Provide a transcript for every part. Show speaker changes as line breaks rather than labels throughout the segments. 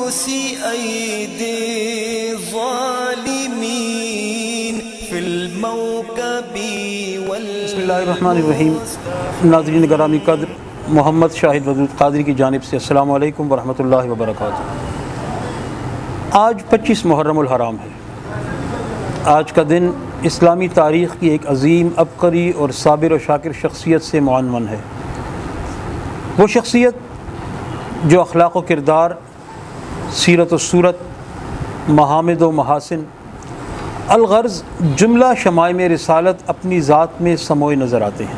أيدي الظالمين في الموكب
بسم اللہ الرحمن الرحیم۔ ناظرین گرامی قدر، محمد شاہد ودود قادری کی جانب سے السلام علیکم ورحمۃ اللہ وبرکاتہ۔ آج 25 محرم الحرام ہے۔ آج کا دن اسلامی تاریخ کی ایک عظیم، عبقری اور صابر و شاکر شخصیت سے معنون ہے۔ وہ شخصیت جو اخلاق و کردار، سیرت و صورت، محامد و محاسن، الغرض جملہ شمائم رسالت اپنی ذات میں سموئے نظر آتے ہیں۔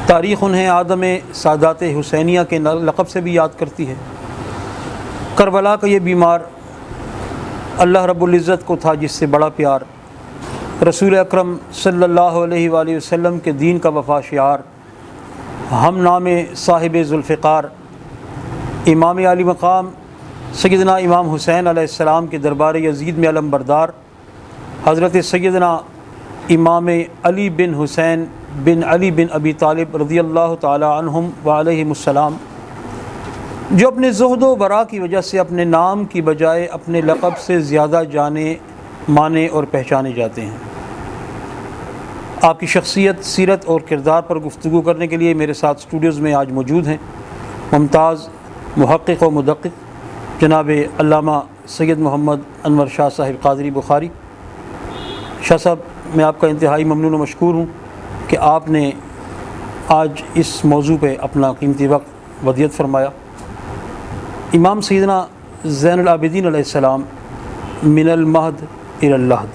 تاریخ انہیں آدم سادات حسینیہ کے لقب سے بھی یاد کرتی ہے۔ کربلا کا یہ بیمار اللہ رب العزت کو تھا جس سے بڑا پیار، رسول اکرم صلی اللہ علیہ وآلہ وسلم کے دین کا وفا شعار، ہم نام صاحب ذوالفقار، امام علی مقام سیدنا امام حسین علیہ السلام کے دربار یزید میں علم بردار حضرت سیدنا امام علی بن حسین بن علی بن ابی طالب رضی اللہ تعالی عنہم وعلیہم السلام، جو اپنے زہد و ورع کی وجہ سے اپنے نام کی بجائے اپنے لقب سے زیادہ جانے مانے اور پہچانے جاتے ہیں۔ آپ کی شخصیت، سیرت اور کردار پر گفتگو کرنے کے لیے میرے ساتھ اسٹوڈیوز میں آج موجود ہیں ممتاز محقق و مدقق جناب علامہ سید محمد انور شاہ صاحب قادری بخاری۔ شاہ صاحب، میں آپ کا انتہائی ممنون و مشکور ہوں کہ آپ نے آج اس موضوع پہ اپنا قیمتی وقت ودیعت فرمایا۔ امام سیدنا زین العابدین علیہ السلام، من المہد الی اللحد۔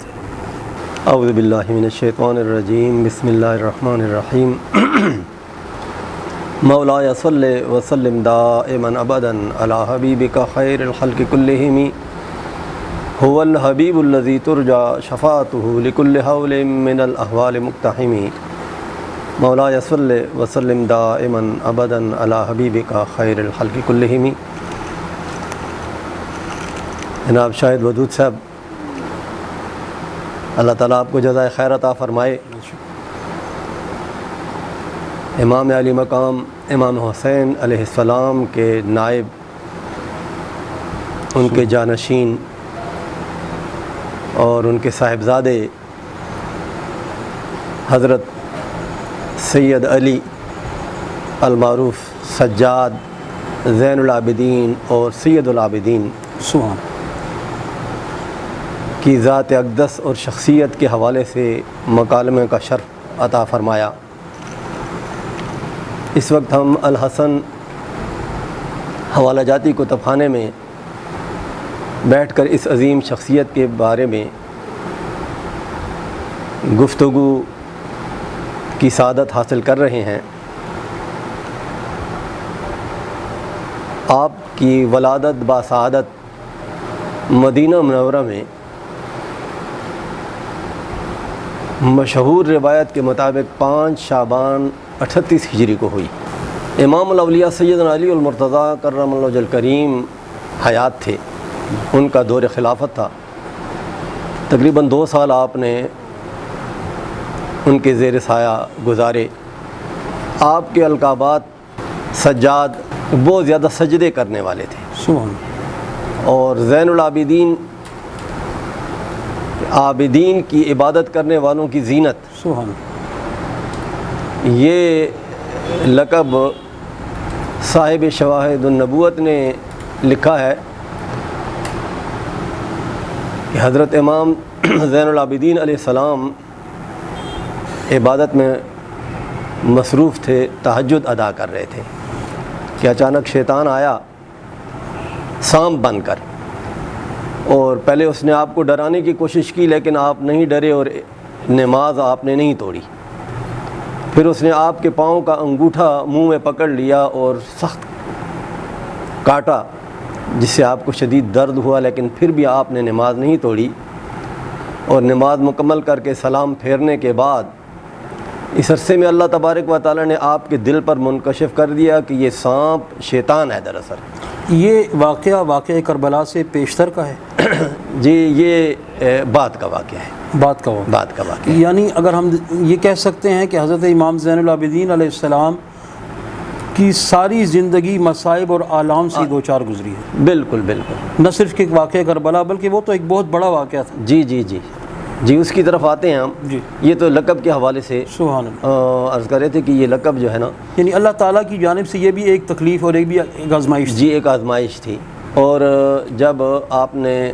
اعوذ باللہ من الشیطان الرجیم، بسم اللہ الرحمن الرحیم۔ مولاي صل وسلم دائما ابدا على حبیبک خیر الخلق کلہم، هو الحبیب الذی ترجى شفاعته لكل حول من الاحوال مقتحم۔ مولاي صل وسلم دائما ابدا على حبیبک خیر الخلق کلہم۔ جناب شاہد ودود صاحب، اللہ تعالیٰ آپ کو جزائے خیر عطا فرمائے۔ امام علی مقام امام حسین علیہ السلام کے نائب، ان کے جانشین اور ان کے صاحبزادے حضرت سید علی المعروف سجاد زین العابدین اور سید العابدین
سبحان
کی ذات اقدس اور شخصیت کے حوالے سے مکالمے کا شرف عطا فرمایا۔ اس وقت ہم الحسن حوالہ جاتی کتب خانے میں بیٹھ کر اس عظیم شخصیت کے بارے میں گفتگو کی سعادت حاصل کر رہے ہیں۔ آپ کی ولادت باسعادت مدینہ منورہ میں مشہور روایت کے مطابق 5 شعبان 38 ہجری کو ہوئی۔ امام الاولیاء سیدنا علی المرتضیٰ کرم اللہ وجہ الکریم حیات تھے، ان کا دور خلافت تھا۔ تقریباً 2 سال آپ نے ان کے زیر سایہ گزارے۔ آپ کے القابات سجاد، بہت زیادہ سجدے کرنے والے تھے،
سبحان
اور زین العابدین، عابدین کی عبادت کرنے والوں کی زینت۔
سبحان
یہ لقب صاحب شواہد النبوت نے لکھا ہے کہ حضرت امام زین العابدین علیہ السلام عبادت میں مصروف تھے، تہجد ادا کر رہے تھے کہ اچانک شیطان آیا سانپ بن کر، اور پہلے اس نے آپ کو ڈرانے کی کوشش کی لیکن آپ نہیں ڈرے اور نماز آپ نے نہیں توڑی۔ پھر اس نے آپ کے پاؤں کا انگوٹھا منہ میں پکڑ لیا اور سخت کاٹا، جس سے آپ کو شدید درد ہوا، لیکن پھر بھی آپ نے نماز نہیں توڑی، اور نماز مکمل کر کے سلام پھیرنے کے بعد اس عرصے میں اللہ تبارک و تعالیٰ نے آپ کے دل پر منکشف کر دیا کہ یہ سانپ شیطان ہے دراصل۔
یہ واقعہ کربلا سے پیشتر کا ہے؟
جی، یہ بعد کا واقعہ ہے،
بعد کا واقعہ۔ یعنی اگر ہم یہ کہہ سکتے ہیں کہ حضرت امام زین العابدین علیہ السلام کی ساری زندگی مصائب اور آلام سے دو چار گزری ہے.
بالکل بالکل.
نہ صرف کہ واقعہ کربلا بلکہ وہ تو ایک بہت بڑا واقعہ تھا.
جی جی جی جی اس کی طرف آتے ہیں ہم.
جی
یہ تو لقب کے حوالے سے
سبحان اللہ.
عرض کر رہے تھے کہ یہ لقب جو ہے نا
یعنی اللہ تعالیٰ کی جانب سے یہ بھی ایک تکلیف اور ایک آزمائش.
جی ایک آزمائش تھی. اور جب آپ نے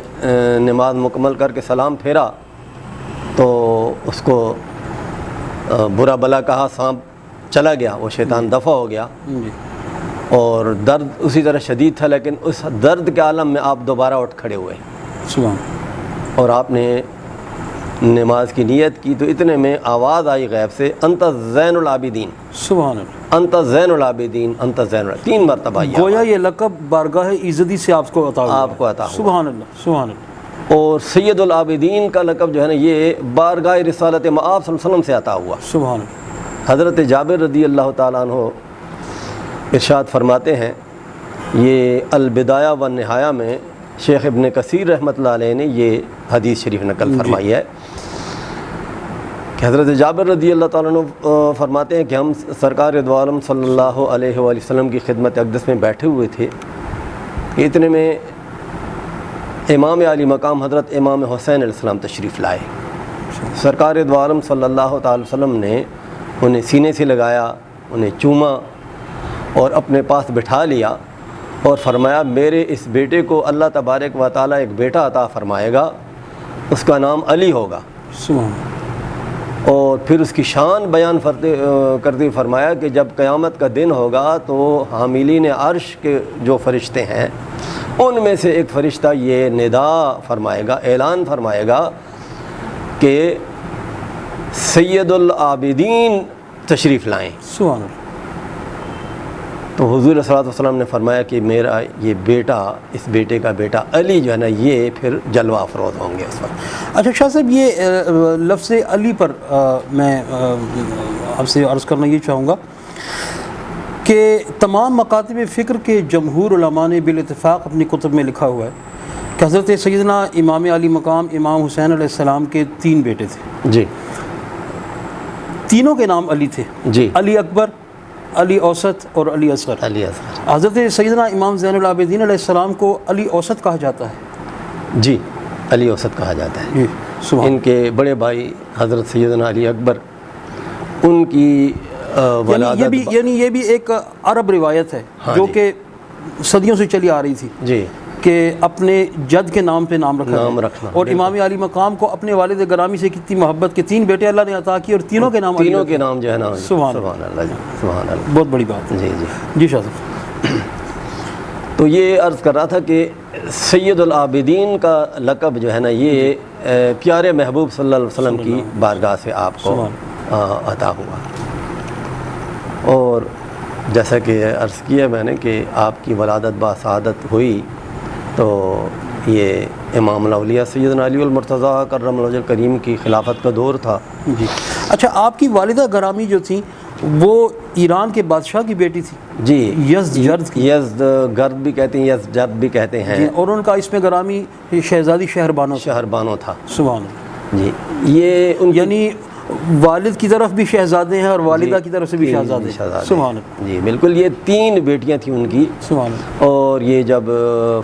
نماز مکمل کر کے سلام پھیرا تو اس کو برا بلا کہا، سانپ چلا گیا، وہ شیطان دفع ہو گیا.
جی
اور درد اسی طرح شدید تھا، لیکن اس درد کے عالم میں آپ دوبارہ اٹھ کھڑے ہوئے
سبحان.
اور آپ نے نماز کی نیت کی تو اتنے میں آواز آئی غیب سے، انت زین العابدین،
سبحان اللہ.
انت زین العابدین، انت زین العابدین، 3 مرتبہ یہ
گویا یہ لقب بارگاہ عزتی سے آپ کو عطا ہوا.
آپ کو عطا ہوا.
سبحان اللہ سبحان اللہ.
اور سید العابدین کا لقب جو ہے نا یہ بارگاہ رسالت مآب صلی اللہ علیہ وسلم سے عطا ہوا.
سبحان اللہ.
حضرت جابر رضی اللہ تعالیٰ عنہ ارشاد فرماتے ہیں، یہ البدایہ و النہایہ میں شیخ ابن کثیر رحمۃ اللہ علیہ نے یہ حدیث شریف نقل فرمائی ہے کہ حضرت جابر رضی اللہ تعالیٰ عنہ فرماتے ہیں کہ ہم سرکار دو عالم صلی اللہ علیہ وآلہ وسلم کی خدمت اقدس میں بیٹھے ہوئے تھے. اتنے میں امام علی مقام حضرت امام حسین علیہ السلام تشریف لائے. سرکار دو عالم صلی اللہ تعالی وسلم نے انہیں سینے سے لگایا، انہیں چوما اور اپنے پاس بٹھا لیا اور فرمایا میرے اس بیٹے کو اللہ تبارک و تعالیٰ ایک بیٹا عطا فرمائے گا، اس کا نام علی ہوگا.
سبحان.
اور پھر اس کی شان بیان کرتے فرمایا کہ جب قیامت کا دن ہوگا تو حاملین عرش کے جو فرشتے ہیں ان میں سے ایک فرشتہ یہ ندا فرمائے گا، اعلان فرمائے گا کہ سید العابدین تشریف لائیں.
سبحان اللہ.
تو حضور صلی اللہ علیہ وسلم نے فرمایا کہ میرا یہ بیٹا، اس بیٹے کا بیٹا علی جو ہے نا یہ پھر جلوہ افروز ہوں گے اس وقت.
اچھا شاہ صاحب، یہ لفظ علی پر میں آپ سے عرض کرنا یہ چاہوں گا کہ تمام مکاتب فکر کے جمہور علماء نے بالاتفاق اپنی کتب میں لکھا ہوا ہے کہ حضرت سیدنا امام علی مقام امام حسین علیہ السلام کے 3 بیٹے تھے.
جی.
تینوں کے نام علی تھے.
جی.
علی اکبر، علی اوسط اور علی اصغر.
علی اصغر.
حضرت سیدنا امام زین العابدین علیہ السلام کو علی اوسط کہا جاتا ہے.
جی علی اوسط کہا جاتا ہے.
جی سبحان.
ان کے بڑے بھائی حضرت سیدنا علی اکبر، ان کی ولادت
یہ بھی ایک عرب روایت ہے جو کہ صدیوں سے چلی آ رہی تھی.
جی.
کہ اپنے جد کے نام پہ نام
رکھنا.
اور امام علی مقام کو اپنے والد گرامی سے کتنی محبت کہ 3 بیٹے اللہ نے عطا کی اور تینوں کے نام
جو ہے نا
سبحان
اللہ. سبحان اللہ.
بہت بڑی بات ہے.
جی جی
جی شاہ صاحب.
تو یہ عرض کر رہا تھا کہ سید العابدین کا لقب جو ہے نا یہ پیارے محبوب صلی اللہ علیہ وسلم کی بارگاہ سے آپ کو عطا ہوا. اور جیسا کہ عرض کیا میں نے کہ آپ کی ولادت باسعادت ہوئی تو یہ امام الاولیاء سیدنا علی المرتضیٰ کرم اللہ وجہ الکریم کی خلافت کا دور تھا.
جی. اچھا، آپ کی والدہ گرامی جو تھیں وہ ایران کے بادشاہ کی بیٹی تھی.
جی.
یزدگرد
بھی کہتے ہیں، یزدجرد بھی کہتے ہیں.
جی. اور ان کا اس میں گرامی شہزادی شہربانو تھا. سبحان اللہ.
جی. یہ
یعنی والد کی طرف بھی شہزادے ہیں اور والدہ کی طرف سے بھی شہزادے. سبحان اللہ.
جی بالکل. یہ 3 بیٹیاں تھیں ان کی.
سبحان اللہ.
اور یہ جب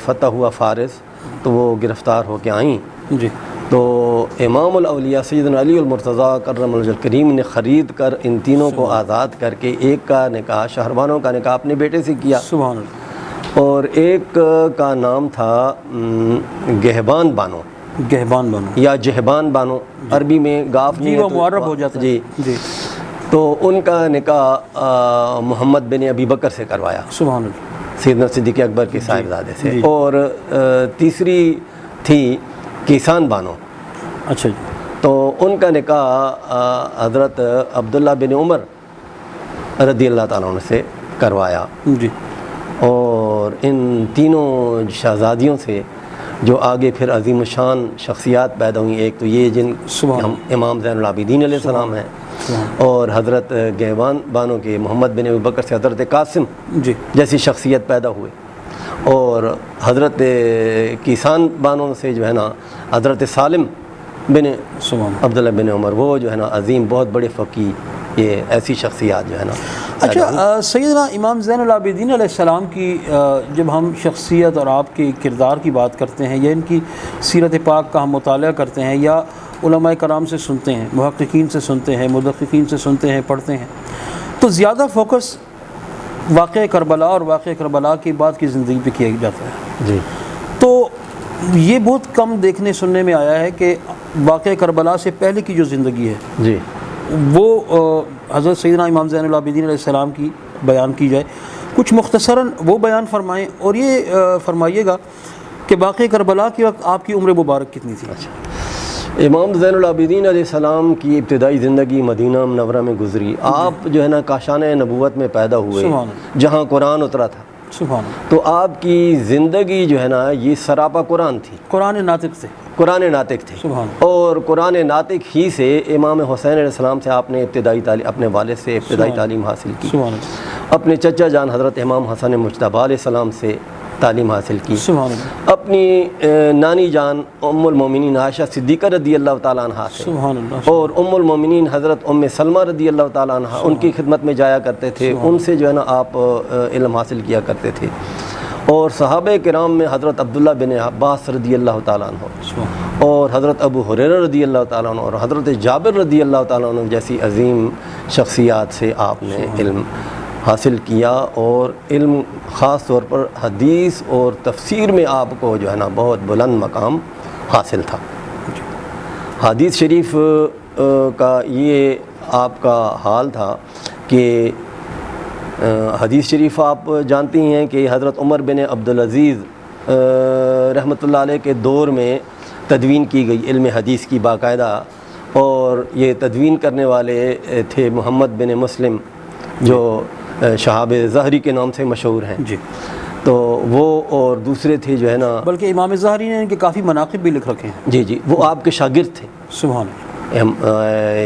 فتح ہوا فارس تو وہ گرفتار ہو کے آئیں.
جی.
تو امام الاولیاء سیدنا علی المرتضیٰ کرم اللہ الکریم نے خرید کر ان تینوں کو آزاد کر کے ایک کا نکاح شہربانو کا نکاح اپنے بیٹے سے کیا.
سبحان اللہ.
اور ایک کا نام تھا گہبان بانو یا جہبان بانو. عربی میں گاف نہیں ہے
وہ معرب ہو جاتا ہے.
جی. تو ان کا نکاح محمد بن ابی بکر سے کروایا.
سبحان اللہ.
سیدنا صدیق اکبر کے صاحبزادے سے. اور تیسری تھی کیسان بانو.
اچھا جی.
تو ان کا نکاح حضرت عبداللہ بن عمر رضی اللہ تعالیٰ عنہ سے کروایا.
جی.
اور ان تینوں شہزادیوں سے جو آگے پھر عظیم الشان شخصیات پیدا ہوئیں، ایک تو یہ جن ہم امام زین العابدین علیہ السلام ہیں، اور حضرت گہبان بانو کے محمد بن ابی بکر سے حضرت قاسم جیسی شخصیت پیدا ہوئے. اور حضرت کیسان بانو سے جو ہے نا حضرت سالم بن عبداللہ بن عمر، وہ جو ہے نا عظیم بہت بڑے فقیہ یہ ایسی شخصیات جو ہے نا.
اچھا سیدنا امام زین العابدین علیہ السلام کی جب ہم شخصیت اور آپ کے کردار کی بات کرتے ہیں یا ان کی سیرت پاک کا ہم مطالعہ کرتے ہیں یا علماء کرام سے سنتے ہیں، محققین سے سنتے ہیں، مدققین سے سنتے ہیں، پڑھتے ہیں، تو زیادہ فوکس واقعہ کربلا اور واقعہ کربلا کے بعد کی زندگی پہ کیا جاتا ہے.
جی.
تو یہ بہت کم دیکھنے سننے میں آیا ہے کہ واقعہ کربلا سے پہلے کی جو زندگی ہے
جی
وہ حضرت سیدنا امام زین العابدین علیہ السلام کی بیان کی جائے. کچھ مختصراً وہ بیان فرمائیں اور یہ فرمائیے گا کہ واقعہ کربلا کے وقت آپ کی عمر مبارک کتنی تھی؟
اچھا. امام زین العابدین علیہ السلام کی ابتدائی زندگی مدینہ منورہ میں گزری. آپ جو ہے نا کاشانہ نبوت میں پیدا ہوئے جہاں قرآن اترا تھا.
سبحان اللہ.
تو آپ کی زندگی جو ہے نا یہ سراپا قرآن تھی.
قرآن ناطق تھے.
قرآن ناطق تھے.
سبحان اللہ.
اور قرآن ناطق ہی سے امام حسین علیہ السلام سے آپ نے ابتدائی تعلیم، اپنے والد سے ابتدائی تعلیم حاصل کی.
سبحان اللہ.
اپنے چچا جان حضرت امام حسن مجتبیٰ علیہ السلام سے تعلیم حاصل کی.
سبحان اللہ.
اپنی نانی جان ام المومنین عائشہ صدیقہ رضی اللہ تعالیٰ عنہ سے
سبحان اللہ.
اور ام المومنین حضرت ام سلمہ رضی اللہ تعالیٰ عنہ ان کی خدمت میں جایا کرتے تھے. ان سے جو ہے نا آپ علم حاصل کیا کرتے تھے. اور صحابہ کرام میں حضرت عبداللہ بن عباس رضی اللہ تعالیٰ عنہ اور حضرت ابو ہریرہ رضی اللہ تعالیٰ عنہ اور حضرت جابر رضی اللہ تعالیٰ عنہ جیسی عظیم شخصیات سے آپ نے علم حاصل کیا. اور علم خاص طور پر حدیث اور تفسیر میں آپ کو جو ہے نا بہت بلند مقام حاصل تھا. حدیث شریف کا یہ آپ کا حال تھا کہ حدیث شریف آپ جانتی ہیں کہ حضرت عمر بن عبدالعزیز رحمۃ اللہ علیہ کے دور میں تدوین کی گئی علم حدیث کی باقاعدہ. اور یہ تدوین کرنے والے تھے محمد بن مسلم جو شہاب ظہری کے نام سے مشہور ہیں.
جی.
تو وہ اور دوسرے تھے جو ہے نا،
بلکہ امام ظاہری نے ان کے کافی مناقب بھی لکھ رکھے ہیں.
جی جی وہ آپ کے شاگرد تھے.
سبحان اللہ.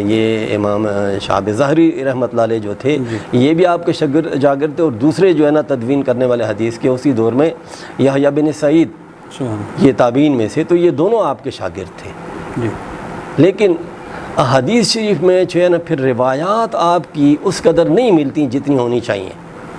یہ امام شہاب ظہری رحمۃ اللہ علیہ جو تھے یہ بھی آپ کے شاگرد تھے. اور دوسرے جو ہے نا تدوین کرنے والے حدیث کے اسی دور میں یحییٰ بن سعید یہ تابعین میں سے، تو یہ دونوں آپ کے شاگرد تھے.
جی.
لیکن حدیث شریف میں جو ہے نا پھر روایات آپ کی اس قدر نہیں ملتی جتنی ہونی چاہیے.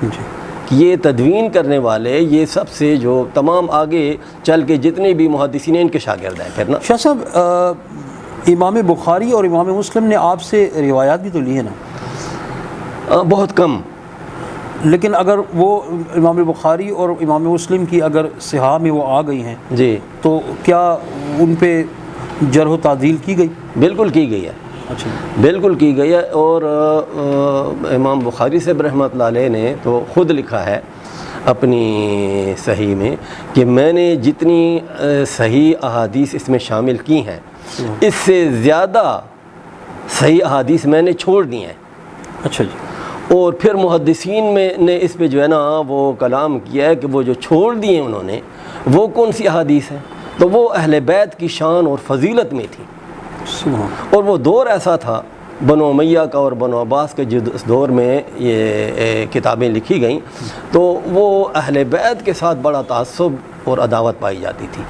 جی.
کہ یہ تدوین کرنے والے یہ سب سے جو تمام آگے چل کے جتنے بھی محدثین ان کے شاگرد ہیں. پھر نا
شاہ صاحب امام بخاری اور امام مسلم نے آپ سے روایات بھی تو لی ہے نا؟
بہت کم.
لیکن اگر وہ امام بخاری اور امام مسلم کی اگر صحاح میں وہ آ گئی ہیں
جی
تو کیا ان پہ جرح و تعدیل کی گئی؟
بالکل کی گئی ہے.
اچھا.
بالکل کی گئی ہے. اور امام بخاری صاحب رحمۃ اللہ علیہ نے تو خود لکھا ہے اپنی صحیح میں کہ میں نے جتنی صحیح احادیث اس میں شامل کی ہیں اس سے زیادہ صحیح احادیث میں نے چھوڑ دی ہیں.
اچھا جی.
اور پھر محدثین میں نے اس پہ جو ہے نا وہ کلام کیا ہے کہ وہ جو چھوڑ دیے انہوں نے وہ کون سی احادیث ہیں، تو وہ اہل بیت کی شان اور فضیلت میں تھی. اور وہ دور ایسا تھا بنو امیہ کا اور بنو عباس کے جس دور میں یہ کتابیں لکھی گئیں تو وہ اہل بیت کے ساتھ بڑا تعصب اور عداوت پائی جاتی تھی.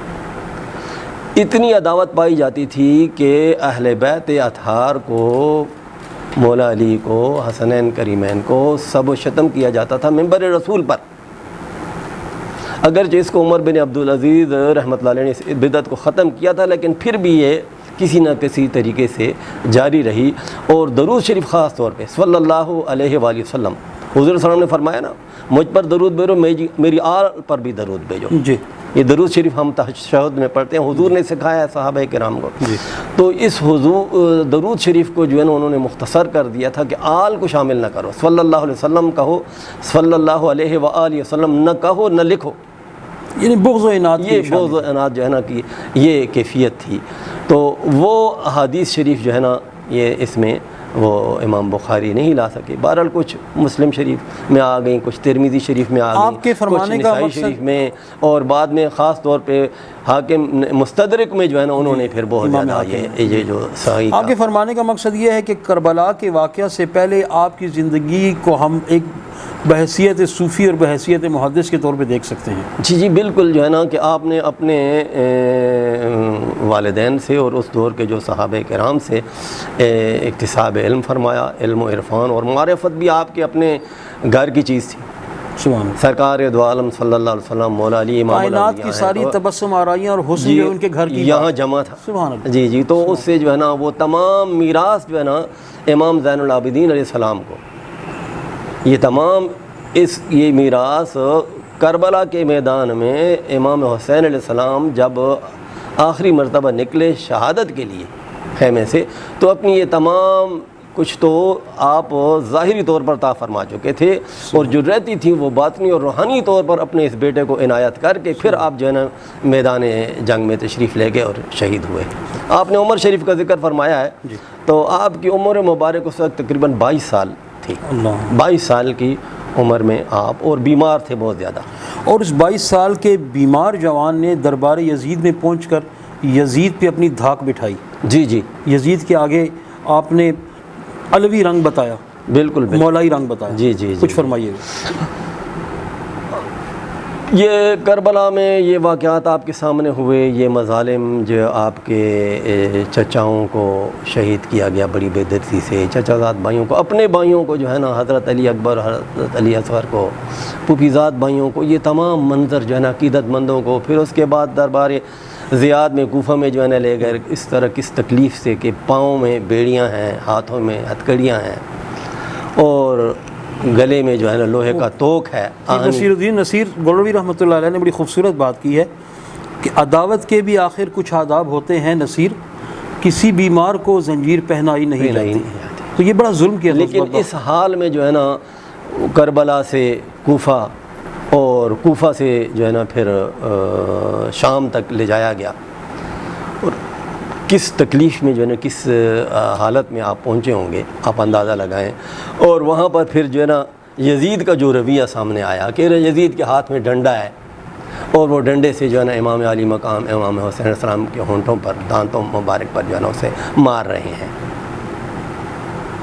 اتنی عداوت پائی جاتی تھی کہ اہل بیت اطہار کو، مولا علی کو، حسنین کریمین کو سب و شتم کیا جاتا تھا ممبر رسول پر. اگرچہ اس کو عمر بن عبدالعزیز رحمۃ اللہ علیہ نے اس بدعت کو ختم کیا تھا لیکن پھر بھی یہ کسی نہ کسی طریقے سے جاری رہی. اور درود شریف خاص طور پہ صلی اللہ علیہ وآلہ وسلم، حضور صلی اللہ علیہ وسلم نے فرمایا نا مجھ پر درود بھیجو، میری آل پر بھی درود بھیجو.
جی.
یہ درود شریف ہم تشہد میں پڑھتے ہیں، حضور نے سکھایا ہے صحابہ کرام کو.
جی.
تو اس درود شریف کو جو ہے نا انہوں نے مختصر کر دیا تھا کہ آل کو شامل نہ کرو، صلی اللہ علیہ وسلم کہو، صلی اللہ علیہ وآلہ وسلم نہ کہو نہ لکھو.
یعنی بغض و عناد،
یہ بغض و عناد جو ہے نا کہ یہ کیفیت تھی. تو وہ حدیث شریف جو ہے نا یہ اس میں وہ امام بخاری نہیں لا سکے. بہرحال کچھ مسلم شریف میں آ گئیں، کچھ ترمذی شریف میں آ گئیں،
آپ کے فرمانے کا مقصد
شریف میں، اور بعد میں خاص طور پہ حاکم مستدرک میں جو ہے نا انہوں نے پھر بہت زیادہ یہ جو صحیح.
آپ کے فرمانے کا مقصد یہ ہے کہ کربلا کے واقعہ سے پہلے آپ کی زندگی کو ہم ایک بحیثیت صوفی اور بحیثیت محدث کے طور پہ دیکھ سکتے ہیں.
جی جی بالکل. جو ہے نا کہ آپ نے اپنے والدین سے اور اس دور کے جو صحابہ کرام سے اکتساب علم فرمایا، علم و عرفان اور معرفت بھی آپ کے اپنے گھر کی چیز تھی۔
سبحان اللہ۔
سرکار دو عالم صلی اللہ علیہ وسلم مولا علی امام
کائنات کی ساری تبسم آرائیاں اور حسن جو ان کے گھر کی
یہاں جمع تھا۔
سبحان اللہ۔
جی تو اس سے جو ہے نا وہ تمام میراث جو ہے نا امام زین العابدین علیہ السلام کو، یہ تمام یہ میراث کربلا کے میدان میں امام حسین علیہ السلام جب آخری مرتبہ نکلے شہادت کے لیے خیمے سے، تو اپنی یہ تمام کچھ تو آپ ظاہری طور پر عطا فرما چکے تھے، اور جو رہتی تھی وہ باطنی اور روحانی طور پر اپنے اس بیٹے کو عنایت کر کے پھر آپ جو ہے نا میدان جنگ میں تشریف لے گئے اور شہید ہوئے۔ آپ نے عمر شریف کا ذکر فرمایا ہے، تو آپ کی عمر مبارک اس وقت تقریباً 22 سال تھی۔ 22 سال کی عمر میں آپ، اور بیمار تھے بہت زیادہ،
اور اس 22 سال کے بیمار جوان نے دربار یزید میں پہنچ کر یزید پہ اپنی دھاک بٹھائی۔
جی
یزید کے آگے آپ نے علوی رنگ بتایا،
بالکل
مولائی رنگ بتایا۔
جی
کچھ فرمائیے۔
یہ کربلا میں یہ واقعات آپ کے سامنے ہوئے، یہ مظالم جو آپ کے چچاؤں کو شہید کیا گیا بڑی بے دردی سے، چچا زاد بھائیوں کو، اپنے بھائیوں کو جو ہے نا حضرت علی اکبر، حضرت علی اصغر کو، پھوپھی زاد بھائیوں کو، یہ تمام منظر جو ہے نا عقیدت مندوں کو، پھر اس کے بعد دربار زیاد میں کوفہ میں جو ہے نا لے گئے، اس طرح کس تکلیف سے کہ پاؤں میں بیڑیاں ہیں، ہاتھوں میں ہتھکڑیاں ہیں، اور گلے میں جو ہے نا لوہے کا توک ہے۔
نصیر الدین نصیر گولوی رحمۃ اللہ علیہ نے بڑی خوبصورت بات کی ہے کہ عداوت کے بھی آخر کچھ آداب ہوتے ہیں نصیر، کسی بیمار کو زنجیر پہنائی نہیں جاتی۔ تو یہ بڑا ظلم کیا،
لیکن اس حال میں جو ہے نا کربلا سے کوفہ، اور کوفہ سے جو ہے نا پھر شام تک لے جایا گیا، اور کس تکلیف میں جو ہے نا کس حالت میں آپ پہنچے ہوں گے آپ اندازہ لگائیں۔ اور وہاں پر پھر جو ہے نا یزید کا جو رویہ سامنے آیا کہ یزید کے ہاتھ میں ڈنڈا ہے، اور وہ ڈنڈے سے جو ہے نا امام علی مقام امام حسین علیہ السلام کے ہونٹوں پر، دانتوں مبارک پر جو ہے نا اسے مار رہے ہیں۔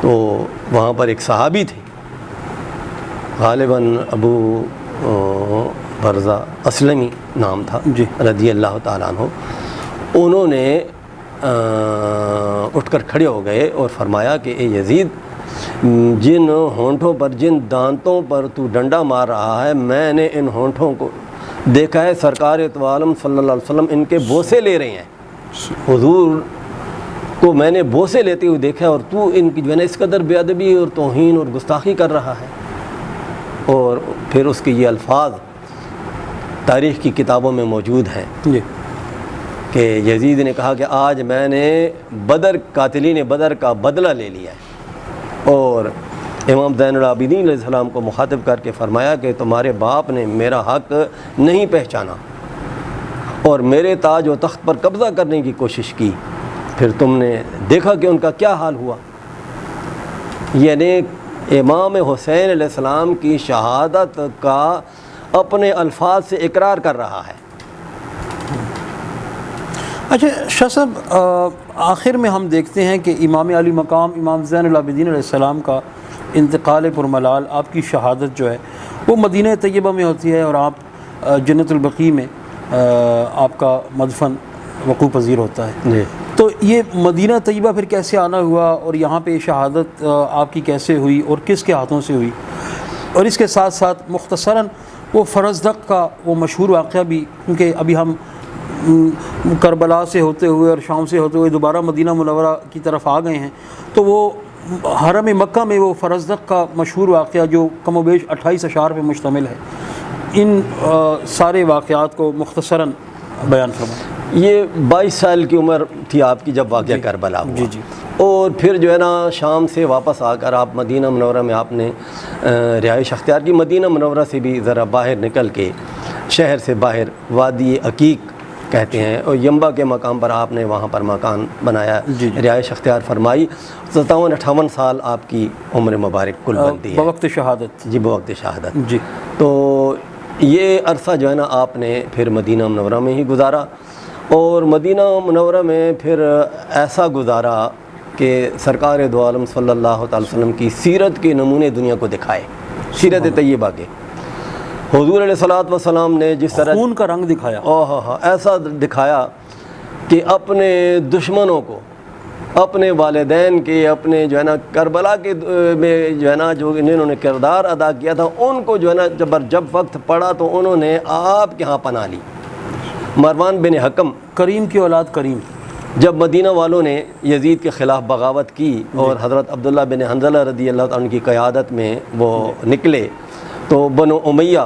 تو وہاں پر ایک صحابی تھے، غالباً ابو برزہ اسلمی نام تھا، رضی اللہ تعالیٰ عنہ، انہوں نے اٹھ کر کھڑے ہو گئے اور فرمایا کہ اے یزید، جن ہونٹوں پر، جن دانتوں پر تو ڈنڈا مار رہا ہے، میں نے ان ہونٹوں کو دیکھا ہے، سرکار تو عالم صلی اللہ علیہ وسلم ان کے بوسے لے رہے ہیں، حضور کو میں نے بوسے لیتے ہوئے دیکھا ہے، اور تو ان کی جو ہے نا اس قدر بے ادبی اور توہین اور گستاخی کر رہا ہے۔ اور پھر اس کے یہ الفاظ تاریخ کی کتابوں میں موجود ہیں کہ یزید نے کہا کہ آج میں نے قاتلین بدر کا بدلہ لے لیا ہے، اور امام زین العابدین علیہ السلام کو مخاطب کر کے فرمایا کہ تمہارے باپ نے میرا حق نہیں پہچانا اور میرے تاج و تخت پر قبضہ کرنے کی کوشش کی، پھر تم نے دیکھا کہ ان کا کیا حال ہوا۔ یعنی امام حسین علیہ السلام کی شہادت کا اپنے الفاظ سے اقرار کر رہا ہے۔
اچھا شاہ صاحب، آخر میں ہم دیکھتے ہیں کہ امام علی مقام امام زین العابدین علیہ السلام کا انتقال پرملال، آپ کی شہادت جو ہے وہ مدینہ طیبہ میں ہوتی ہے، اور آپ جنت البقیع میں آپ کا مدفن وقوع پذیر ہوتا ہے۔ تو یہ مدینہ طیبہ پھر کیسے آنا ہوا، اور یہاں پہ شہادت آپ کی کیسے ہوئی اور کس کے ہاتھوں سے ہوئی؟ اور اس کے ساتھ ساتھ مختصراً وہ فرزدق کا وہ مشہور واقعہ بھی، کیونکہ ابھی ہم کربلا سے ہوتے ہوئے اور شام سے ہوتے ہوئے دوبارہ مدینہ منورہ کی طرف آ گئے ہیں، تو وہ حرم مکہ میں وہ فرزدق کا مشہور واقعہ جو کم و بیش 28 اشعار پہ مشتمل ہے، ان سارے واقعات کو مختصراً بیان فرمائیں۔
یہ 22 سال کی عمر تھی آپ کی جب واقعہ کربلا ہوا، اور پھر جو ہے نا شام سے واپس آ کر آپ مدینہ منورہ میں آپ نے رہائش اختیار کی۔ مدینہ منورہ سے بھی ذرا باہر نکل کے، شہر سے باہر وادی عقیق کہتے ہیں، اور یمبا کے مقام پر آپ نے وہاں پر مکان بنایا، رہائش اختیار فرمائی۔ 57-58 سال آپ کی عمر مبارک کل بنتی ہے
بوقت شہادت۔
جی بوقت شہادت۔ تو یہ عرصہ جو ہے نا آپ نے پھر مدینہ منورہ میں ہی گزارا، اور مدینہ منورہ میں پھر ایسا گزارا کہ سرکار دو عالم صلی اللہ تعالی وسلم کی سیرت کے نمونے دنیا کو دکھائے، سیرت طیبہ کے۔ حضور علیہ الصلوۃ والسلام نے جس طرح
خون کا رنگ دکھایا،
ایسا دکھایا کہ اپنے دشمنوں کو اپنے والدین کے، اپنے جو ہے نا کربلا کے میں جو ہے نا جو انہوں نے کردار ادا کیا تھا، ان کو جو ہے نا جب وقت پڑا تو انہوں نے آپ کے ہاں پناہ لی۔ مروان بن حکم
کریم کی اولاد کریم،
جب مدینہ والوں نے یزید کے خلاف بغاوت کی اور حضرت عبداللہ بن حنظلہ رضی اللہ عنہ کی قیادت میں وہ نکلے، تو بنو امیہ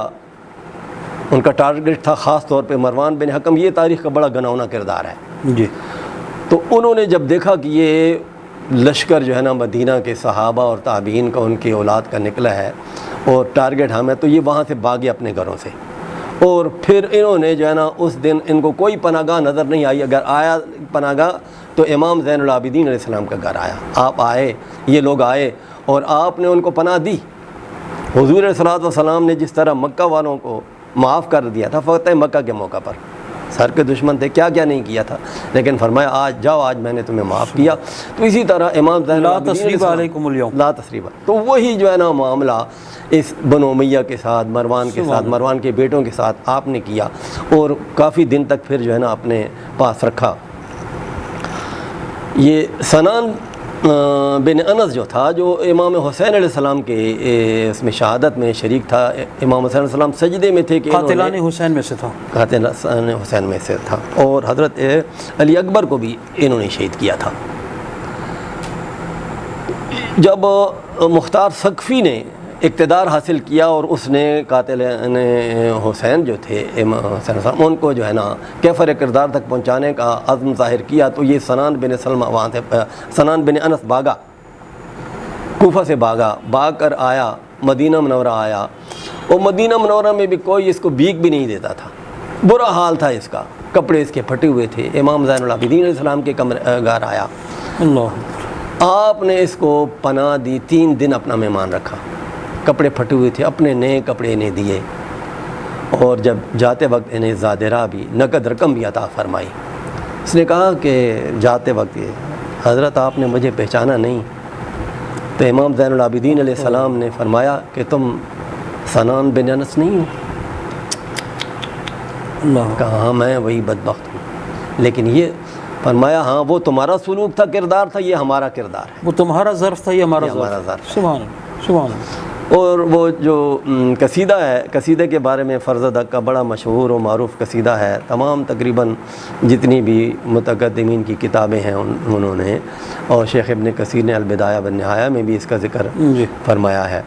ان کا ٹارگٹ تھا، خاص طور پہ مروان بن حکم۔ یہ تاریخ کا بڑا گناؤنا کردار ہے
جی۔
تو انہوں نے جب دیکھا کہ یہ لشکر جو ہے نا مدینہ کے صحابہ اور تابعین کا، ان کی اولاد کا نکلا ہے اور ٹارگٹ ہم ہے، تو یہ وہاں سے بھاگے اپنے گھروں سے، اور پھر انہوں نے جو ہے نا اس دن ان کو کوئی پناہ گاہ نظر نہیں آئی۔ اگر آیا پناہ گاہ تو امام زین العابدین علیہ السلام کا گھر آیا، آپ آئے، یہ لوگ آئے اور آپ نے ان کو پناہ دی۔ حضور صلی اللہ علیہ وسلم نے جس طرح مکہ والوں کو معاف کر دیا تھا فتح مکہ کے موقع پر، سر کے دشمن تھے، کیا کیا نہیں کیا تھا، لیکن فرمایا آج جاؤ، آج میں نے تمہیں معاف کیا۔ تو اسی طرح امام زین
لا
العابدین
تثریب علیکم اليوم،
لا تثریب، تو وہی جو ہے نا معاملہ اس بنو امیہ کے ساتھ، مروان کے ساتھ، مروان کے بیٹوں کے ساتھ آپ نے کیا، اور کافی دن تک پھر جو ہے نا اپنے پاس رکھا۔ یہ سنان بن انس جو تھا، جو امام حسین علیہ السلام کے اس میں شہادت میں شریک تھا، امام حسین علیہ السلام سجدے میں تھے کہ
قاتلان حسین میں سے تھا،
قاتلان حسین میں سے تھا، اور حضرت علی اکبر کو بھی انہوں نے شہید کیا تھا۔ جب مختار ثقفی نے اقتدار حاصل کیا اور اس نے قاتل حسین جو تھے امام حسین صاحب، ان کو جو ہے نا کیفر کردار تک پہنچانے کا عزم ظاہر کیا، تو یہ سنان بن سلمہ وہاں سے، سنان بن انس بھاگا، کوفہ سے بھاگ کر آیا، مدینہ منورہ آیا، اور مدینہ منورہ میں بھی کوئی اس کو بھیک بھی نہیں دیتا تھا، برا حال تھا اس کا، کپڑے اس کے پھٹے ہوئے تھے۔ امام زین العابدین علیہ السلام کے گھر آیا،
اللہ،
آپ نے اس کو پناہ دی، 3 دن اپنا مہمان رکھا، کپڑے پھٹے ہوئے تھے، اپنے نئے کپڑے انہیں دیے، اور جب جاتے وقت انہیں زادرہ بھی، نقد رقم بھی عطا فرمائی۔ اس نے کہا کہ جاتے وقت حضرت آپ نے مجھے پہچانا نہیں، تو امام زین العابدین علیہ السلام نے فرمایا کہ تم سنان بن انس نہیں ہو؟
اللہ،
کہا ہاں میں وہی بدبخت ہوں، لیکن یہ فرمایا ہاں وہ تمہارا سلوک تھا، کردار تھا، یہ ہمارا کردار ہے،
وہ تمہارا ظرف تھا، یہ ہمارا
ظرف
ظرف ہے۔ سبحان اللہ، سبحان اللہ۔
اور وہ جو قصیدہ ہے، قصیدے کے بارے میں فرزدق کا بڑا مشہور و معروف قصیدہ ہے، تمام تقریباً جتنی بھی متقدمین کی کتابیں ہیں انہوں نے، اور شیخ ابن کثیر نے البدایہ والنہایہ میں بھی اس کا ذکر فرمایا ہے۔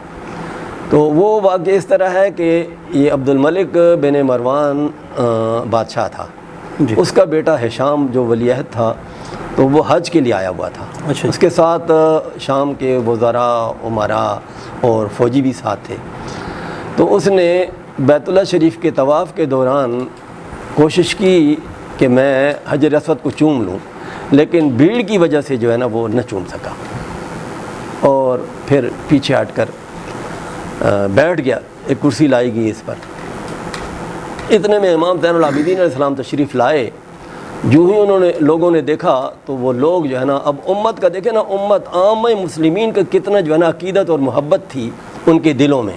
تو وہ واقعہ اس طرح ہے کہ یہ عبد الملک بن مروان بادشاہ تھا، اس کا بیٹا ہشام جو ولی عہد تھا، تو وہ حج کے لیے آیا ہوا تھا، اس کے ساتھ شام کے وزراء، امراء اور فوجی بھی ساتھ تھے۔ تو اس نے بیت اللہ شریف کے طواف کے دوران کوشش کی کہ میں حجر اسود کو چوم لوں، لیکن بھیڑ کی وجہ سے جو ہے نا وہ نہ چوم سکا، اور پھر پیچھے ہٹ کر بیٹھ گیا، ایک کرسی لائی گئی اس پر۔ اتنے میں امام زین العابدین علیہ السلام تشریف لائے، جو ہی انہوں نے لوگوں نے دیکھا تو وہ لوگ جو ہے نا، اب امت کا دیکھیں نا، امت عام مسلمین کا کتنا جو ہے نا عقیدت اور محبت تھی ان کے دلوں میں۔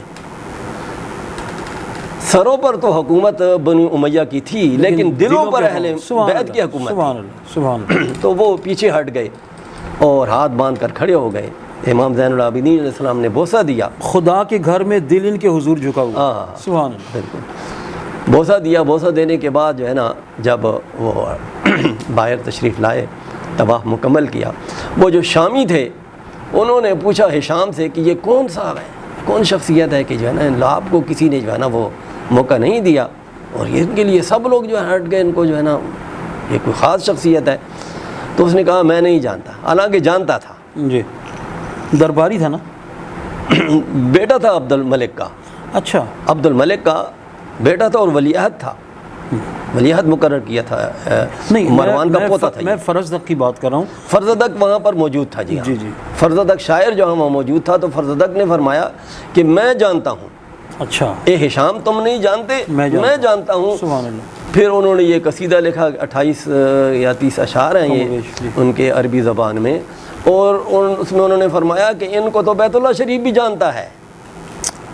سروں پر تو حکومت بنو امیہ کی تھی، لیکن دلوں پر اہل بیت کی حکومت تھی۔
سبحان اللہ۔
تو وہ پیچھے ہٹ گئے اور ہاتھ باندھ کر کھڑے ہو گئے۔ امام زین العابدین علیہ السلام نے بوسہ دیا،
خدا کے گھر میں دل ان کے حضور جھکا ہوا۔ سبحان اللہ،
بالکل بوسہ دیا۔ بوسہ دینے کے بعد جو ہے نا جب وہ باہر تشریف لائے، طواف مکمل کیا، وہ جو شامی تھے انہوں نے پوچھا ہشام سے کہ یہ کون صاحب ہے، کون شخصیت ہے کہ جو ہے نا آپ کو کسی نے جو ہے نا وہ موقع نہیں دیا، اور ان کے لیے سب لوگ جو ہے ہٹ گئے، ان کو جو ہے نا یہ کوئی خاص شخصیت ہے۔ تو اس نے کہا میں نہیں جانتا، حالانکہ جانتا تھا،
جی درباری تھا نا،
بیٹا تھا عبد الملک کا،
اچھا
عبد الملک کا بیٹا تھا اور ولی عہد تھا، ولی عہد مقرر کیا تھا،
نہیں
مروان کا پوتا تھا۔
میں فرزدق کی بات کر رہا ہوں۔
فرزدق وہاں پر موجود تھا، جی ہاں،
جی جی،
فرزدق شاعر جو وہاں موجود تھا، تو فرزدق نے فرمایا کہ میں جانتا ہوں،
اچھا
اے ہشام تم نہیں جانتے، میں جانتا ہوں۔
سبحان اللہ۔
پھر انہوں نے یہ قصیدہ لکھا، 28 یا 30 اشعار ہیں یہ ان کے عربی زبان میں، اور اس میں انہوں نے فرمایا کہ ان کو تو بیت اللہ شریف بھی جانتا ہے،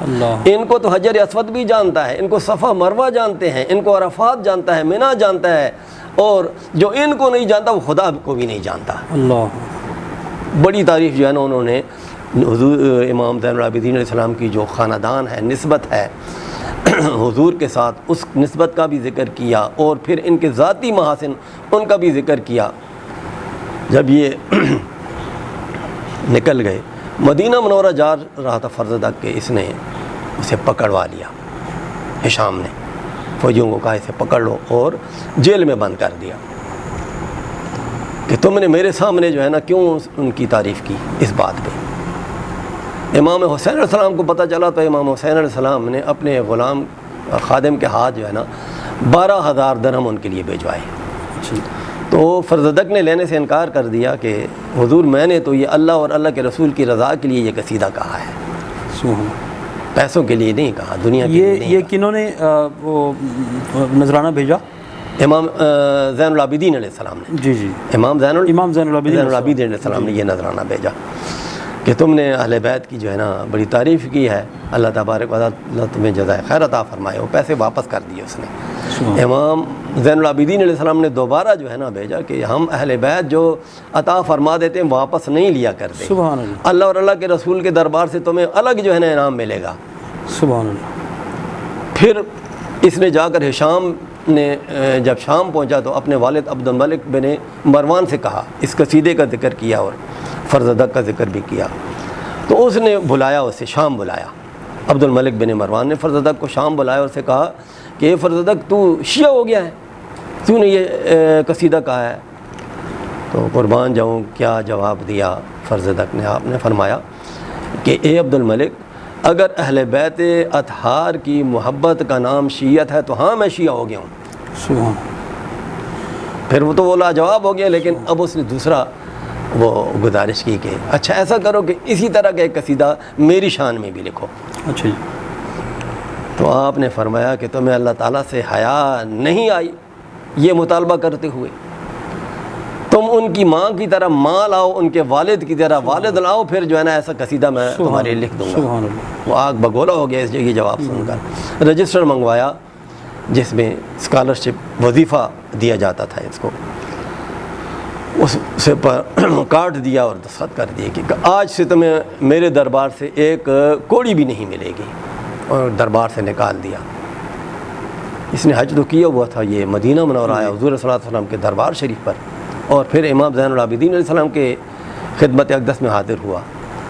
اللہ،
ان کو تو حجر اسود بھی جانتا ہے، ان کو صفا مروہ جانتے ہیں، ان کو عرفات جانتا ہے، منی جانتا ہے، اور جو ان کو نہیں جانتا وہ خدا کو بھی نہیں جانتا۔
اللہ،
بڑی تعریف جو ہے نا انہوں نے حضور امام زین العابدین علیہ السلام کی جو خاندان ہے، نسبت ہے حضور کے ساتھ، اس نسبت کا بھی ذکر کیا، اور پھر ان کے ذاتی محاسن ان کا بھی ذکر کیا۔ جب یہ نکل گئے، مدینہ منورہ جا رہا تھا فرزدق کے، اس نے اسے پکڑوا لیا، ہشام نے فوجیوں کو کہا اسے پکڑ لو اور جیل میں بند کر دیا کہ تم نے میرے سامنے جو ہے نا کیوں ان کی تعریف کی اس بات پہ۔ امام حسین علیہ السلام کو پتہ چلا تو امام حسین علیہ السلام نے اپنے غلام خادم کے ہاتھ جو ہے نا 12,000 درہم ان کے لیے بھیجوائے۔ تو فرزدق نے لینے سے انکار کر دیا کہ حضور میں نے تو یہ اللہ اور اللہ کے رسول کی رضا کے لیے یہ قصیدہ کہا ہے، پیسوں کے لیے نہیں کہا، دنیا کے لیے نہیں۔
یہ کنہوں نے وہ نذرانہ بھیجا؟
امام زین العابدین علیہ السلام نے،
جی جی،
امام زین
العابدین
علیہ السلام نے یہ نذرانہ بھیجا کہ تم نے اہل بیت کی جو ہے نا بڑی تعریف کی ہے، اللہ تبارک و تعالیٰ تمہیں جزائے خیر عطا فرمائے۔ وہ پیسے واپس کر دیے اس نے۔ امام زین العابدین علیہ السلام نے دوبارہ جو ہے نا بھیجا کہ ہم اہل بیت جو عطا فرما دیتے ہیں واپس نہیں لیا کرتے،
سبحان اللہ،
اللہ اور اللہ کے رسول کے دربار سے تمہیں الگ جو ہے نا انعام ملے گا۔
سبحان اللہ۔
پھر اس نے جا کر ہشام نے جب شام پہنچا تو اپنے والد عبد الملک بن مروان سے کہا، اس قصیدے کا ذکر کیا اور فرزدق کا ذکر بھی کیا۔ تو اس نے بلایا، اسے شام بلایا، عبد الملک بن مروان نے فرزدق کو شام بلایا اور اسے کہا کہ اے فرزدق تو شیعہ ہو گیا ہے، تو نے یہ قصیدہ کہا ہے؟ تو قربان جاؤں کیا جواب دیا فرزدق نے۔ آپ نے فرمایا کہ اے عبد الملک، اگر اہل بیت اطہار کی محبت کا نام شیعت ہے تو ہاں میں شیعہ ہو گیا ہوں۔
سبحان۔
پھر وہ تو وہ لاجواب ہو گیا، لیکن اب اس نے دوسرا وہ گزارش کی کہ اچھا ایسا کرو کہ اسی طرح کا ایک قصیدہ میری شان میں بھی لکھو۔
اچھا جی۔
تو آپ نے فرمایا کہ تمہیں اللہ تعالیٰ سے حیا نہیں آئی یہ مطالبہ کرتے ہوئے؟ تم ان کی ماں کی طرح ماں لاؤ، ان کے والد کی طرح والد لاؤ، پھر جو ہے نا ایسا قصیدہ میں تمہارے لکھ دوں گا۔
سبحان اللہ۔
وہ آگ بگولا ہو گیا اس جگہ جواب سن کر۔ رجسٹر منگوایا جس میں اسکالرشپ وظیفہ دیا جاتا تھا، اس کو اس سے پر کاٹ دیا اور دستخط کر دیے کہ آج سے تمہیں میرے دربار سے ایک کوڑی بھی نہیں ملے گی، اور دربار سے نکال دیا۔ اس نے حج تو کیا ہوا تھا، یہ مدینہ منورہ آیا حضور صلی اللہ علیہ وسلم کے دربار شریف پر، اور پھر امام زین العابدین علیہ السلام کے خدمت اقدس میں حاضر ہوا۔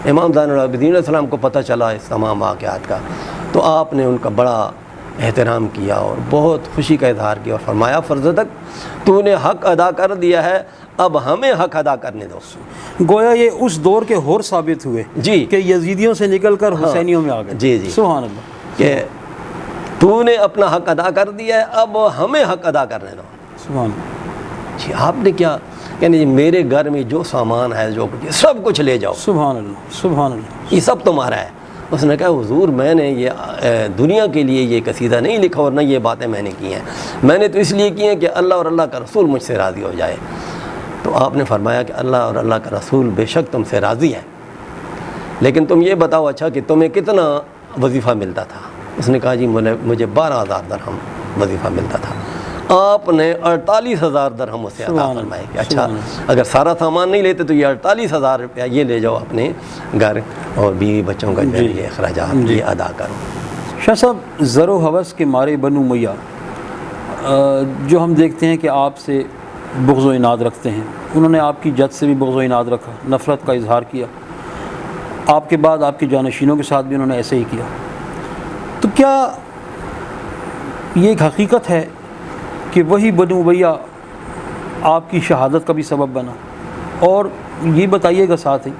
امام زین العابدین علیہ السلام کو پتہ چلا اس تمام واقعات کا، تو آپ نے ان کا بڑا احترام کیا اور بہت خوشی کا اظہار کیا، اور فرمایا فرزدق تو نے حق ادا کر دیا ہے، اب ہمیں حق ادا کرنے دو۔
گویا یہ اس دور کے ہور ثابت ہوئے
جی
کہ یزیدیوں سے نکل کر حسینیوں میں آ گئے۔
جی جی،
سبحان اللہ،
کہ تو نے اپنا حق ادا کر دیا ہے، اب ہمیں حق ادا کرنے دو۔
سبحان اللہ۔
جی آپ نے کیا یعنی میرے گھر میں جو سامان ہے، جو کچھ سب کچھ لے جاؤ،
سبحان اللہ، سبحان اللہ۔
یہ سب تمہارا ہے۔ اس نے کہا حضور میں نے یہ دنیا کے لیے یہ قصیدہ نہیں لکھا، اور نہ یہ باتیں میں نے کی ہیں، میں نے تو اس لیے کی ہیں کہ اللہ اور اللہ کا رسول مجھ سے راضی ہو جائے۔ تو آپ نے فرمایا کہ اللہ اور اللہ کا رسول بے شک تم سے راضی ہے، لیکن تم یہ بتاؤ اچھا کہ تمہیں کتنا وظیفہ ملتا تھا؟ اس نے کہا جی مجھے 12,000 درہم وظیفہ ملتا تھا۔ آپ نے 48,000 درہم اسے عطا فرمائے کہ اچھا اگر سارا سامان نہیں لیتے تو یہ 48,000 روپیہ یہ لے جاؤ اپنے گھر، اور بیوی بچوں کا جو یہ اخراجات یہ ادا کرو۔
شاہ صاحب، زر و ہوس کے مارے بنو امیہ جو ہم دیکھتے ہیں کہ آپ سے بغض و عناد رکھتے ہیں، انہوں نے آپ کی جد سے بھی بغض و عناد رکھا، نفرت کا اظہار کیا، آپ کے بعد آپ کے جانشینوں کے ساتھ بھی انہوں نے ایسے ہی کیا۔ تو کیا یہ ایک حقیقت ہے کہ وہی بنو امیہ آپ کی شہادت کا بھی سبب بنا؟ اور یہ بتائیے گا ساتھ ہی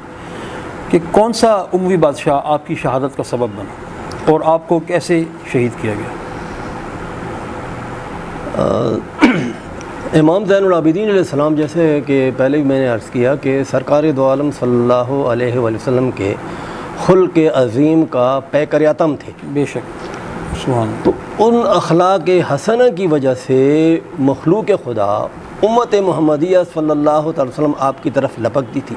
کہ کون سا اموی بادشاہ آپ کی شہادت کا سبب بنا اور آپ کو کیسے شہید کیا گیا؟
امام زین العابدین علیہ السلام، جیسے کہ پہلے بھی میں نے عرض کیا کہ سرکار دو عالم صلی اللہ علیہ وآلہ وسلم کے خلق عظیم کا پیکر اتم تھے،
بے شک، سبحان اللہ۔
تو ان اخلاق حسنہ کی وجہ سے مخلوق خدا امت محمدیہ صلی اللہ تعالی وسلم آپ کی طرف لپکتی تھی،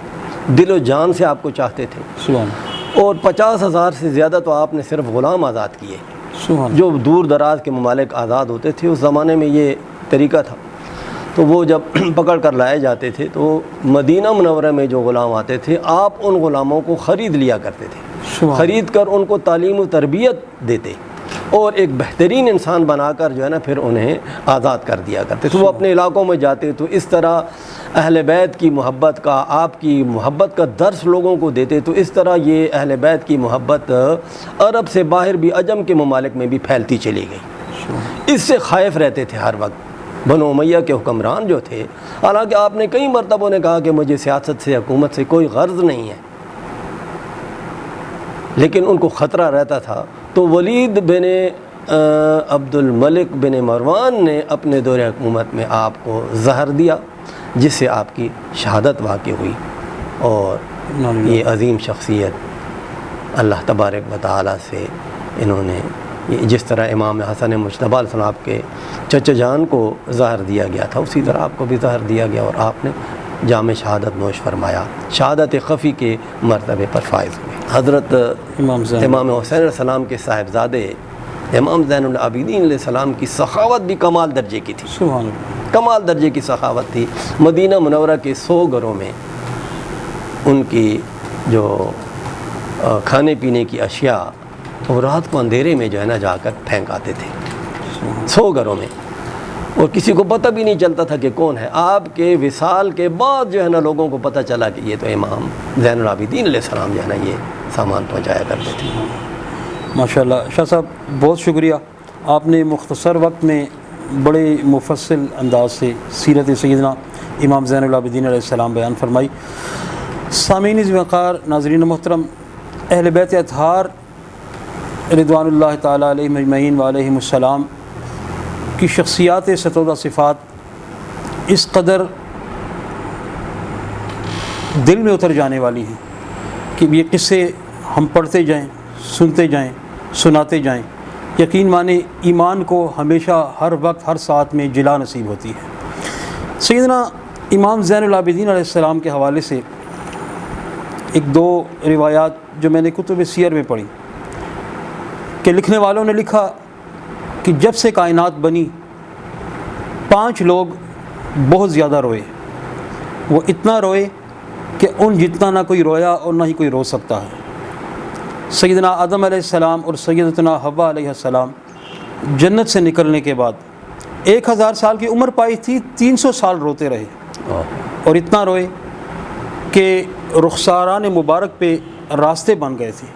دل و جان سے آپ کو چاہتے تھے،
سبحان اللہ،
اور 50,000 سے زیادہ تو آپ نے صرف غلام آزاد کیے،
سبحان اللہ۔
جو دور دراز کے ممالک آزاد ہوتے تھے، اس زمانے میں یہ طریقہ تھا۔ تو وہ جب پکڑ کر لائے جاتے تھے تو مدینہ منورہ میں جو غلام آتے تھے آپ ان غلاموں کو خرید لیا کرتے تھے، خرید کر ان کو تعلیم و تربیت دیتے اور ایک بہترین انسان بنا کر جو ہے نا پھر انہیں آزاد کر دیا کرتے تھے۔ وہ اپنے علاقوں میں جاتے تو اس طرح اہل بیت کی محبت کا، آپ کی محبت کا درس لوگوں کو دیتے، تو اس طرح یہ اہل بیت کی محبت عرب سے باہر بھی عجم کے ممالک میں بھی پھیلتی چلی گئی۔ اس سے خائف رہتے تھے ہر وقت بنو امیہ کے حکمران جو تھے، حالانکہ آپ نے کئی مرتبہ نے کہا کہ مجھے سیاست سے، حکومت سے کوئی غرض نہیں ہے، لیکن ان کو خطرہ رہتا تھا۔ تو ولید بن عبد الملک بن مروان نے اپنے دور حکومت میں آپ کو زہر دیا، جس سے آپ کی شہادت واقع ہوئی، اور یہ عظیم شخصیت اللہ تبارک و تعالیٰ سے انہوں نے، جس طرح امام حسن مجتبی علیہ السلام کے چچا جان کو زہر دیا گیا تھا، اسی طرح آپ کو بھی زہر دیا گیا اور آپ نے جام شہادت نوش فرمایا، شہادت خفی کے مرتبے پر فائز ہوئے۔ حضرت امام حسین علیہ السلام کے صاحبزادے امام زین العابدین علیہ السلام کی سخاوت بھی کمال درجے کی تھی،
سبحان اللہ،
کمال درجے کی سخاوت تھی۔ مدینہ منورہ کے 100 گھروں میں ان کی جو کھانے پینے کی اشیاء وہ رات کو اندھیرے میں جو ہے نا جا کر پھینک آتے تھے 100 گھروں میں، اور کسی کو پتہ بھی نہیں چلتا تھا کہ کون ہے۔ آپ کے وصال کے بعد جو ہے نا لوگوں کو پتہ چلا کہ یہ تو امام زین العابدین علیہ السلام جو ہے نا یہ سامان پہنچایا کرتے تھے۔
ماشاءاللہ شاہ صاحب بہت شکریہ، آپ نے مختصر وقت میں بڑے مفصل انداز سے سیرت سیدنا امام زین العابدین علیہ السلام بیان فرمائی۔ سامعین عزیز وقار، ناظرین محترم، اہل بیت اطہار رضوان اللہ تعالیٰ علیہم اجمعین وعلیہم السلام کی شخصیات 17 صفات اس قدر دل میں اتر جانے والی ہیں کہ یہ قصے ہم پڑھتے جائیں، سنتے جائیں، سناتے جائیں، یقین مانیں ایمان کو ہمیشہ ہر وقت ہر ساتھ میں جلا نصیب ہوتی ہے۔ سیدنا امام زین العابدین علیہ السلام کے حوالے سے ایک دو روایات جو میں نے کتب سیر میں پڑھی کہ لکھنے والوں نے لکھا کہ جب سے کائنات بنی 5 لوگ بہت زیادہ روئے، وہ اتنا روئے کہ ان جتنا نہ کوئی رویا اور نہ ہی کوئی رو سکتا ہے۔ سیدنا آدم علیہ السلام اور سیدتنا حوا علیہ السلام جنت سے نکلنے کے بعد 1000 سال کی عمر پائی تھی، 300 سال روتے رہے اور اتنا روئے کہ رخساران مبارک پہ راستے بن گئے تھے۔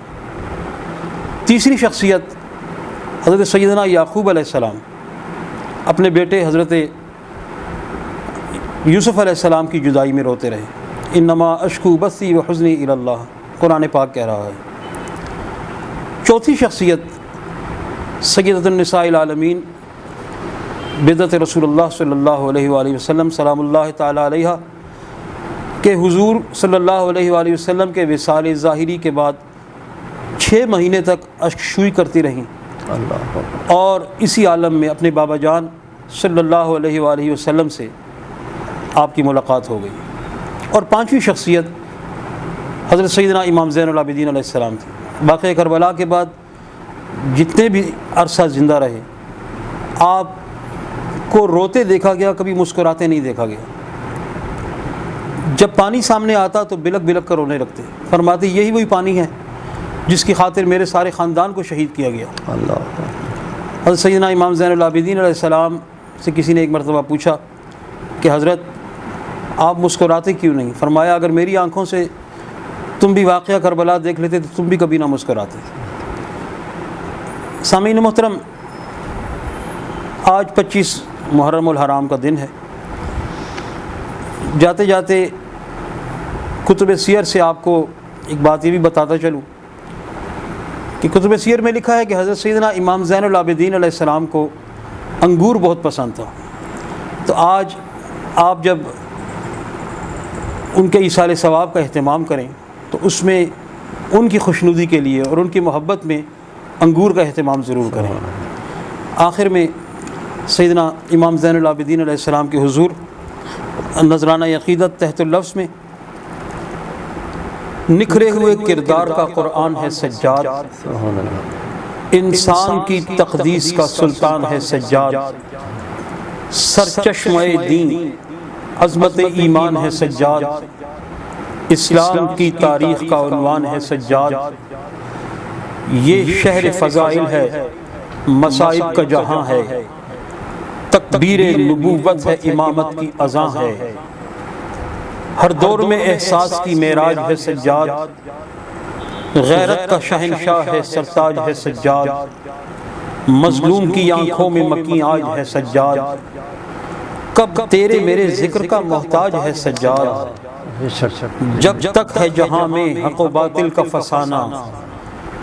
تیسری شخصیت حضرت سیدنا یعقوب علیہ السلام اپنے بیٹے حضرت یوسف علیہ السلام کی جدائی میں روتے رہے۔ انما اشکو بثی و حزنی الی اللہ، قرآن پاک کہہ رہا ہے۔ چوتھی شخصیت سیدۃ النساء العالمین بدعت رسول اللہ صلی اللہ علیہ وآلہ وسلم سلام اللہ تعالیٰ علیہ کہ حضور صلی اللہ علیہ وآلہ وسلم کے وصال ظاہری کے بعد 6 مہینے تک اشک شوئی کرتی رہیں اور اسی عالم میں اپنے بابا جان صلی اللہ علیہ وآلہ وسلم سے آپ کی ملاقات ہو گئی۔ اور 5ویں شخصیت حضرت سیدنا امام زین العابدین علیہ السلام تھی۔ واقعہ کربلا کے بعد جتنے بھی عرصہ زندہ رہے آپ کو روتے دیکھا گیا، کبھی مسکراتے نہیں دیکھا گیا۔ جب پانی سامنے آتا تو بلک بلک کر رونے لگتے، فرماتے یہی وہی پانی ہے جس کی خاطر میرے سارے خاندان کو شہید کیا گیا۔ حضرت سیدنا امام زین العابدین علیہ السلام سے کسی نے ایک مرتبہ پوچھا کہ حضرت آپ مسکراتے کیوں نہیں؟ فرمایا اگر میری آنکھوں سے تم بھی واقعہ کربلا دیکھ لیتے تو تم بھی کبھی نہ مسکراتے۔ سامعین محترم، آج 25 محرم الحرام کا دن ہے۔ جاتے جاتے کتب سیر سے آپ کو ایک بات یہ بھی بتاتا چلوں کہ کتب سیر میں لکھا ہے کہ حضرت سیدنا امام زین العابدین علیہ السلام کو انگور بہت پسند تھا، تو آج آپ جب ان کے ایصال ثواب کا اہتمام کریں تو اس میں ان کی خوشنودی کے لیے اور ان کی محبت میں انگور کا اہتمام ضرور کریں۔ آخر میں سیدنا امام زین العابدین علیہ السلام کے حضور نذرانہ عقیدت تحت اللفظ میں نکھرے ہوئے کردار کا قرآن ہے سجاد، انسان کی تقدیس کا سلطان ہے سجاد، سرچشمہ دین عظمت ایمان ہے سجاد، اسلام کی تاریخ کا عنوان ہے سجاد، یہ شہر فضائل ہے مصائب کا جہاں ہے، تکبیر نبوت ہے امامت کی اذاں ہے، ہر دور میں احساس کی معراج ہے سجاد، غیرت کا شہنشاہ ہے سرتاج ہے سجاد، مظلوم کی آنکھوں میں مکیں آج ہے سجاد، کب تیرے میرے ذکر کا محتاج ہے سجاد، جب تک ہے جہاں میں حق و باطل کا فسانہ،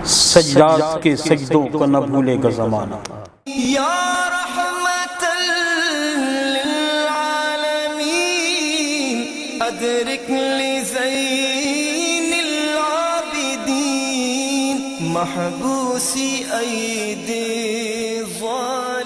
سجاد کے سجدوں کو نہ بھولے گا زمانہ۔
یا رحمت للعالمین ادرک لزین العابدین محبوسی ایدی ظالمین